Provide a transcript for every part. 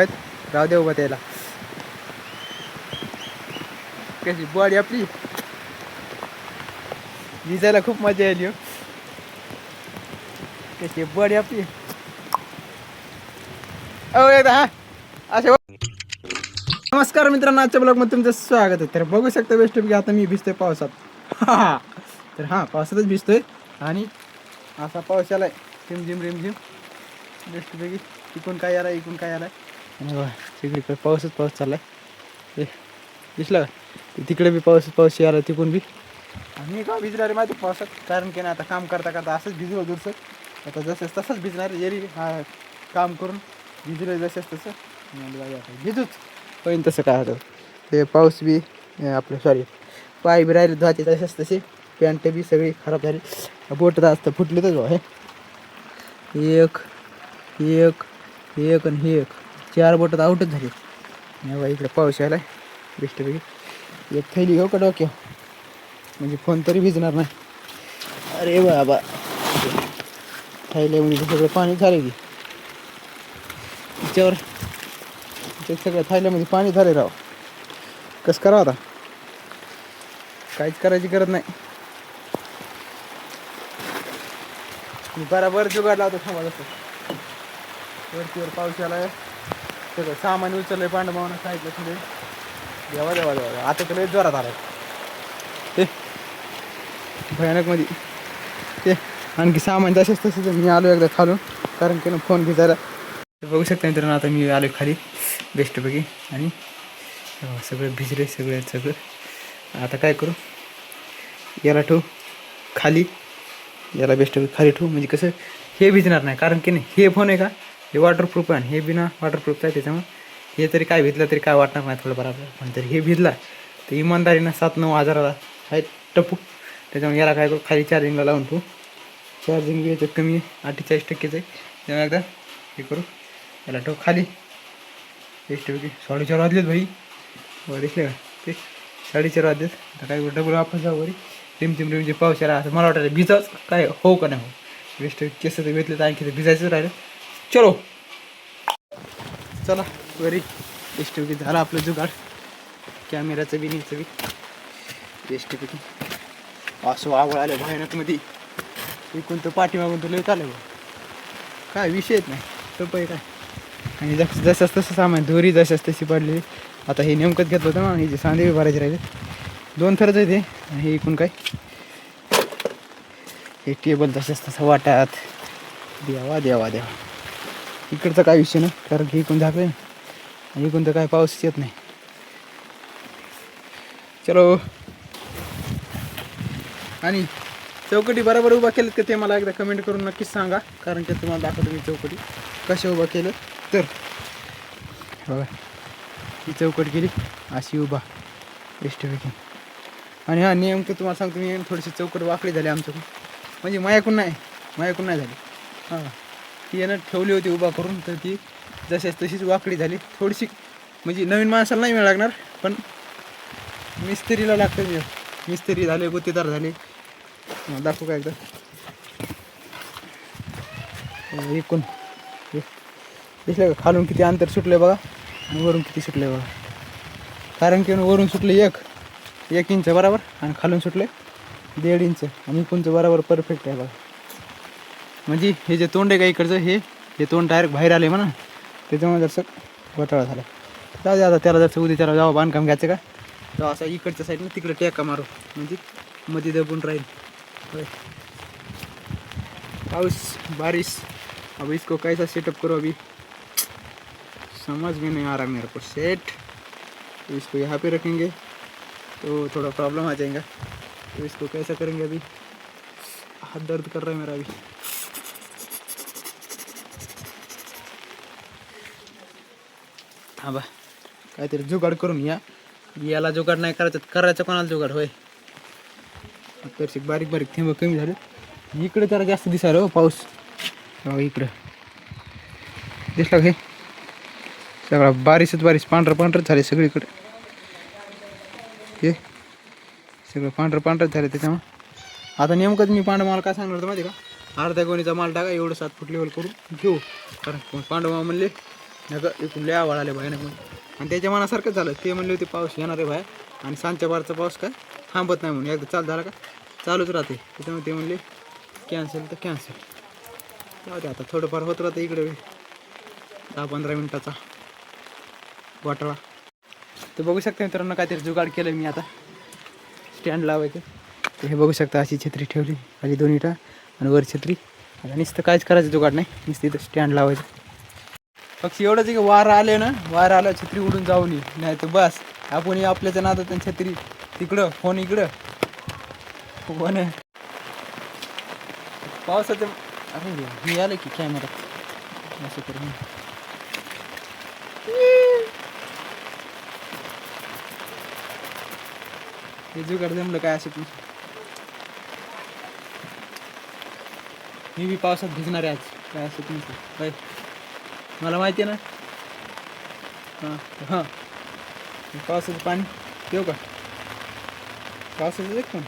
राहू दे उभं त्याला. कशी बॉडी आपली भिजायला खूप मजा आली हो. कशी बॉडी आपली एकदा हा असे. नमस्कार मित्रांनो, आजच्या ब्लॉगमध्ये तुमचं स्वागत आहे. तर बघू शकता बेस्ट आता मी भिजतोय पावसात. तर हां पावसातच भिजतोय आणि असा पाऊस आलाय रिमझिम रिमझिम बेस्टपैकी. इकून काय आलाय इकून काय आलाय आणि सगळीकडे पाऊस चाललाय. ते दिसलं का तिकडे बी पाऊस आला तिकून बी. आणि का भिजणार माझ्या पावसात कारण की ना आता काम करता करता असंच भिजलो दूरचं. आता जसं तसंच भिजणार जरी हा काम करून भिजलं जसंच तसं भिजूच पण तसं काय होतं. ते पाऊस बी आपलं सॉरी पाय बी राहिले धुवायचे तसेच तसे. पॅन्ट बी सगळी खराब झाली. बोट असतं फुटले तर आहे एक एक एक आणि हे एक 4 बोटात आउटच झाली. बघा इकडे पाऊस यायला बेस्टपैकी. एक थैली घेऊ का डोक्या म्हणजे फोन तरी भिजणार नाही. अरे बाबा थैल्यामध्ये सगळं पाणी झालं की तिच्यावर सगळं थैल्यामध्ये पाणी झाले राव. कसं करावं आता काहीच करायची गरज नाही. मी बराबर जुगाड लावतो थांबा. जसं वरतीवर पाऊस आला सगळं सामान उचललंय पांडवानं साईडला थोडे. देवा देवा देवा आता तर लय जोरात आलाय ते भयानक मध्ये. ते आणखी सामान तसेच तसेच मी आलो एकदा खालून कारण की ना फोन भिजायला. बघू शकता मित्रांनो आता मी आलो खाली बेस्टपैकी आणि सगळं भिजले सगळं. आता काय करू याला ठेवू खाली, याला बेस्टपैकी खाली ठेवू म्हणजे कसं हे भिजणार नाही. कारण की नाही हे फोन आहे का हे वॉटरप्रूफ आहे. हे बिना वॉटरप्रूफ आहे त्याच्यामुळे हे तरी काय भिजलं तरी काय वाटणार नाही थोडंफार आपल्याला. पण तरी हे भिजला तर इमानदारीनं 7-9 हजाराला आहे टपू. त्याच्यामुळे याला काय करू खाली चार्जिंगला लावून ठेवू. चार्जिंग बी याच्यात कमी आहे 48%च आहे. तेव्हा एकदा हे करू याला ठेवू खाली बेस्टपैकी. 4:30 वाजलेत भाई वर दिसले का ते 4:30 वाजलेत. आता काय डबल वापस जाऊ वरी रिमझिम पाऊस यायला. असं मला वाटायला भिजाच काय हो का नाही हो बेस्ट केस तर घेतले तर आणखी ते भिजायचं राहिलं. चलो चला वरी बेस्टपैकी झालं आपलं जुगाड कॅमेराचं बी न्यायचं बी बेस्टपैकी. असं आवड आलं भयानकमध्ये इकून तर पाठीमागून तर लय आलं काय विषयच नाही सोपं आहे काय. आणि जसंच तसं सामान दोरी जशाच तशी पडलेली. आता हे नेमकंच घेतलं होतं ना हे जे सांधे बी भरायचे राहिले 2 थरच आहे ते. आणि हे इकून काय हे टेबल तसंच तसं वाटत देवा देवा देवा. इकडचा काय विषय नाही कारण की इकून झाकलं आणि इकून तर काय पाऊसच येत नाही. चलो आणि चौकटी बरोबर उभा केलं का ते मला एकदा कमेंट करून नक्कीच सांगा. कारण की तुम्हाला दाखवतो मी चौकटी कशा उभा केलं तर. बघा ही चौकट केली अशी उभा बेस्टपैकी. आणि हा नेमकं तुम्हाला सांगतो मी थोडीशी चौकट वाकडी झाली आमच्याकडून म्हणजे मायाकून नाही झाली. हां ती यानं ठेवली होती उभा करून तर ती जशाच तशीच वाकडी झाली थोडीशी. म्हणजे नवीन माणसाला नाही मिळालं लागणार पण मिस्त्रीला लागतं. मिस्त्री झाले गुत्तेदार झाले. दाखवू का एकदा एकूण दिसलं का खालून किती अंतर सुटलं बघा आणि वरून किती सुटलं बघा. कारण की वरून सुटले 1 इंच बरोबर आणि खालून सुटले 1.5 इंच आणि इकडूनचं बरोबर परफेक्ट आहे बघा. म्हणजे हे जे तोंड आहे का इकडचं हे तोंड डायरेक्ट बाहेर आले म्हणा त्याच्यामुळे जसं घोटाळा झाला. जाऊ दे आता त्याला जसं उद्या त्याला जावं बांधकाम घ्यायचं का तेव्हा असं इकडच्या साईडने तिकडे टेका मारू म्हणजे मध्ये दबून राहील. पाऊस बारिश अब इसको कैसा सेटअप करो अभी समझ में नहीं आ रहा मेरे को सेट. तो इसको यहाँ पे रखेंगे तो थोड़ा प्रॉब्लम आ जाएगा. तो इसको कैसा करेंगे अभी हाथ दर्द कर रहा है मेरा अभी. हाँ बा काहीतरी जुगाड करून याला जुगाड नाही करायचं कोणाला जुगाड होय. तर बारीक थेंब कमी झाले. इकडे जरा जास्त दिसायला हो पाऊस. इकडं दिसला हे सगळं बारीच पांढरं झाले सगळीकडे. हे सगळं पांढरं झालं त्याच्यामुळे आता नेमकंच मी पांडव काय सांगणार होतं माहिती का अर्ध्या गोणीचा माल टाका एवढं 7 फूट लेवल करून घेऊ. कारण पांडव म्हणले नका इकडून लय आवाळ आले बाहेर मग. आणि त्याच्या मनासारखंच झालं. ते म्हणले होते पाऊस येणार आहे बाहेर आणि सांजच्या बारचा पाऊस काय थांबत नाही म्हणून. एकदा चालू झाला का चालूच राहते. त्याच्यामुळे ते म्हणले कॅन्सल तर कॅन्सल. जाऊ दे आता थोडंफार होत राहतं इकडे 10-15 मिनटाचा वाटाळा. तर बघू शकता मित्रांनो काहीतरी जुगाड केलं मी आता स्टँड लावायचं. तर हे बघू शकता अशी छत्री ठेवली खाली 2 इटा आणि वर छत्री. आता नुसतं काहीच करायचं जुगाड नाही, नुसतं इथं स्टँड लावायचं. फक्त एवढंच की वारं आले ना, वारं आलं छत्री उडून जाऊ नये, नाही तर बस आपण आपल्याच्या नादात छत्री तिकडं फोन इकडं फोन. पावसाचं अरे हे आलं की कॅमेरा असं करून हे जुगाड जमलं काय असं. मी बी पावसात भिजणार आहे आज काय असं तुमचं काय मला माहिती आहे ना. हां हां पावसाचं पाणी ठेवू का पावसाचं देख पण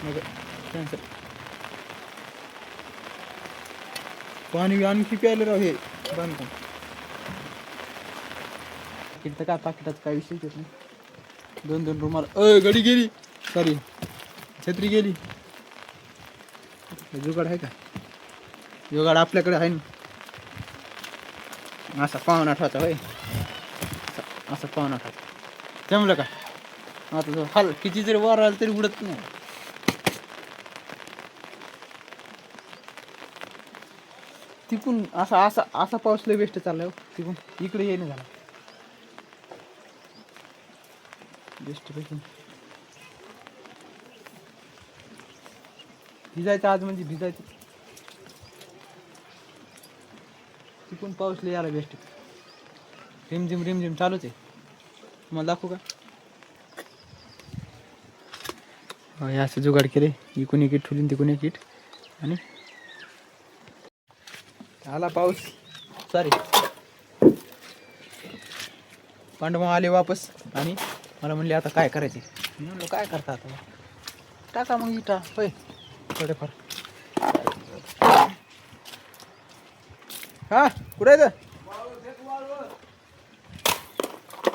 मग कॅन्सर पाणी आणखी प्यायला राव हे बांधकाम. इथं काय पाकिटाचं काय विषय येत नाही. 2 रुमाल गडी गेली सॉरी छत्री गेली. जुगाड आहे का जुगाड आपल्याकडे आहे ना. असा पाहुणा ठेवायचा होय असं पाहुणा ठेवायचा जमलं का. आता जो हाल किती जरी वर आलं तरी उडत नाही. तिकून असा असा असा पाऊस लय बेस्ट चाललाय तिकून इकडे येणं झाला बेस्ट पैकी. भिजायचं आज म्हणजे भिजायचं. तिकून पाऊस लय आला बेस्ट. रिमझिम चालूच आहे. तुम्हाला दाखवू का हे असं जुगाड केले. इकून एक इट ठेवली तिकून एक इट आणि आला पाऊस. सॉरी पांडव आले वापस आणि मला म्हणले आता काय करायचे. म्हणलो काय करता आता टाका मग इटा होय थोडेफार. हा कुठं आहे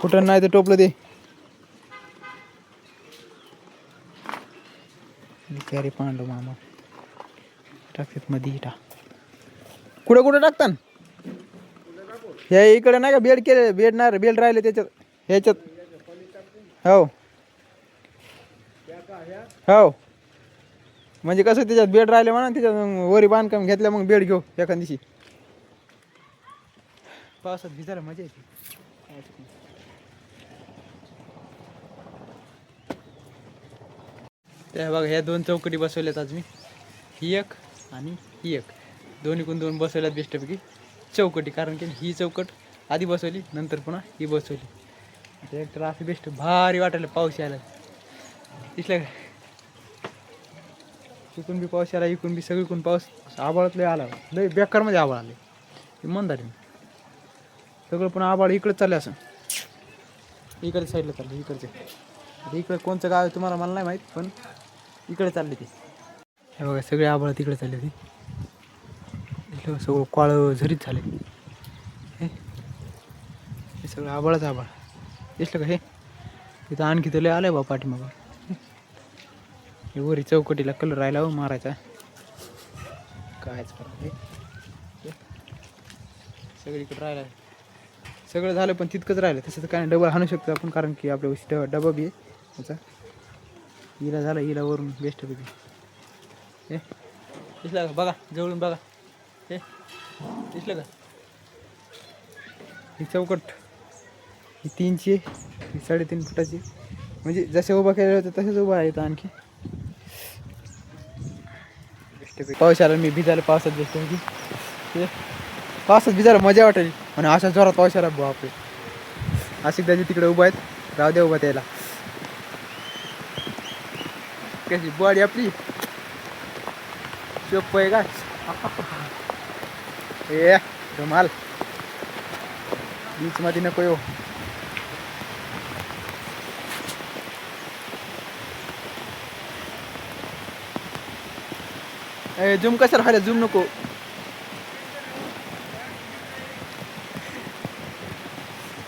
कुठं नाही तर टोपलं ते बिचारे पांडव मामा टाकतात मध्ये इटा. कुठं कुठं टाकतात हे इकडे नाही का बेड केले बेड नाही बेड राहिले त्याच्यात ह्याच्यात. हो हो म्हणजे कसं त्याच्यात बेड राहिले म्हणा त्याच्यात वरी बांधकाम घेतल्या मग बेड घेऊ एखाद दिवशी. पावसात भिजायला मजा येते. त्या बघा ह्या 2 चौकटी बसवल्यात आज मी. ही एक आणि ही एक दोन्हीकडून 2 बसवल्यात बेस्टपैकी चौकटी. कारण की ही चौकट आधी बसवली नंतर पुन्हा ही बसवली. एक तर असं बेस्ट भारी वाटायला पाऊस यायला दिसलं का. इकून बी पाऊस यायला इकून बी सगळीकडून पाऊस आबाळात लय आला लय बेकारमध्ये आबाळ आले इमानदारी सगळं. पण आबाळ इकडे चालले असं इकडे साईडला चाललं इकडचे. इकडे कोणचं गाव आहे तुम्हाला मला नाही माहीत पण इकडे चालले ते. हे बघा सगळे आबाळ तिकडे चालले होते. इथलं सगळं काळं झरीत झाले. हे सगळं आबाळच आबाळ दिसलं का. हे तिथं आणखी तर लय आलं बा पाठीमागं. हे वरी चौकटीला कलर राहिला हो मारायचा कायच करा. सगळीकडे राहिला सगळं झालं पण तितकंच राहिलं. तसं तर काय नाही डबल हाणू शकतो आपण कारण की आपल्या गोष्टी डबा बी आहे त्याचा. हिला झाला हिला वरून बेस्ट पैकी. हे दिसलं का बघा जवळून बघा. हे दिसलं का ही चौकट ही 3ची ही 3.5 फुटाची. म्हणजे जसे उभा केले होते तसेच उभा आहे इथं आणखी. पाऊस आला मी भिजायला पावसात बसतो म्हणजे पावसात भिजायला मजा वाटेल. आणि अशा जोरात पाऊस आला बापरे. अशी दाजी तिकडे उभा आहेत राहू द्या उभा त्याला. कशी बॉडी आपली चोप आहे का ए धमाल. बीच मध्ये नको येऊ. झूम कशाला व्हायला झूम नको.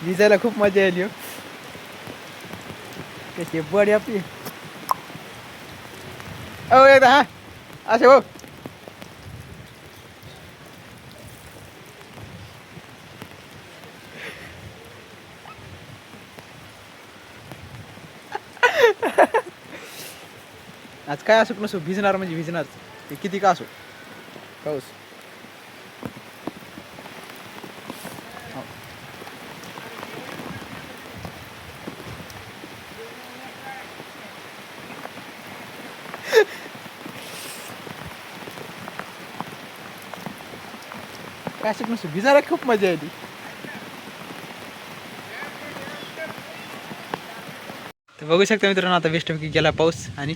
भिजायला खूप मजा आली हो. कशी बडी आपली. ओ एकदा हा असे हो. आज काय असो नसो भिजणार म्हणजे भिजणार. ते किती का असो पाऊस. काय असो नसो भिजायला खूप मजा आली. तर बघू शकता मित्रांनो आता बेस्टपैकी गेला पाऊस आणि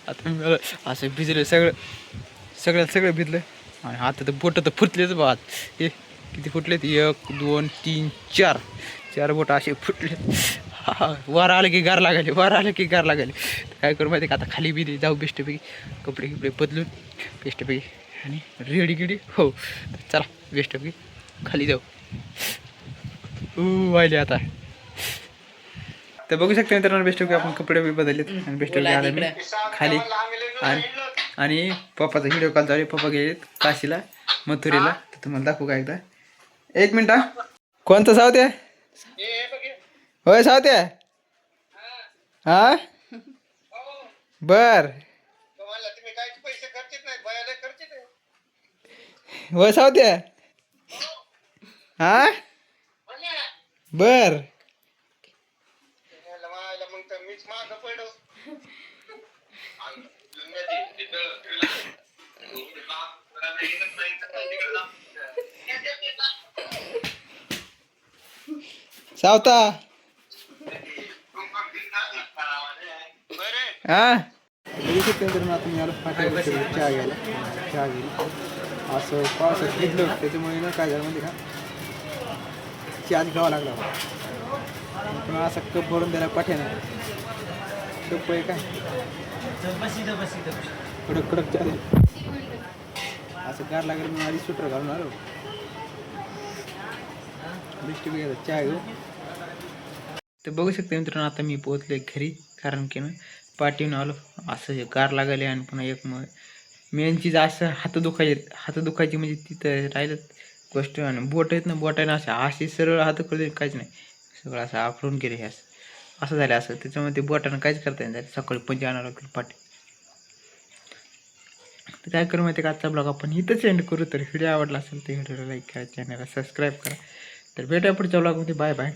आता मी असं भिजलं सगळं भिजलं आणि आता तर बोटं तर फुटलेच बा. हे किती फुटलेत 1 2 3 4 बोटं असे फुटले. हा वारा आलं की गार लागायले. काय करू माहिती का आता खाली बी जाऊ बेस्टपैकी कपडे बदलून बेस्टपैकी आणि रेडी हो चला बेस्टपैकी खाली जाऊ. वाहिले आता. तर बघू शकता मित्रांनो बेस्टपैकी आपण कपडे बदललेत आणि बेस्टपैकी आले मी खाली आणि पप्पाचा व्हिडिओ कॉल चालू. पप्पा गेलेत काशीला मथुरेला. तर तुम्हाला दाखवू का एकदा. 1 मिनिट. कोणतं सावत्या. होय सावत्या. हा बर होय सावत्या. हा बर सावता. हा आता मी आलो फाट्यावर चहा घ्यायला. असं पावसात भिजलं त्याच्यामुळे ना काय झालं म्हणजे का चहा घ्यावा लागला. पण असा कप भरून द्यायला पाठ्यानं कप आहे काय कडक चहा दे. असं गार लागेल मी आधी स्वेटर घालून आलो. चहा घेऊ. तर बघू शकता मित्रांनो आता मी पोहोचले घरी कारण की ना पाठीवून आलो असं गार लागायला आणि पुन्हा एक मेन चीज असं हात दुखायची म्हणजे तिथं राहिलं गोष्ट. आणि बोट आहेत ना बोटाने असे सरळ हात करू काहीच नाही सगळं असं आखडून गेले. हे असं झालं असं त्याच्यामुळे ते बोटानं काहीच करता येईल. सकाळी पंची आणावं लागेल पाठी. तर काय करू माहिती का आजचा ब्लॉग आपण इथंच एंड करू. तर व्हिडिओ आवडला असेल तर व्हिडिओला लाईक करा चॅनलला सबस्क्राईब करा. तर भेटूया पुढच्या ब्लॉगमध्ये. Bye bye.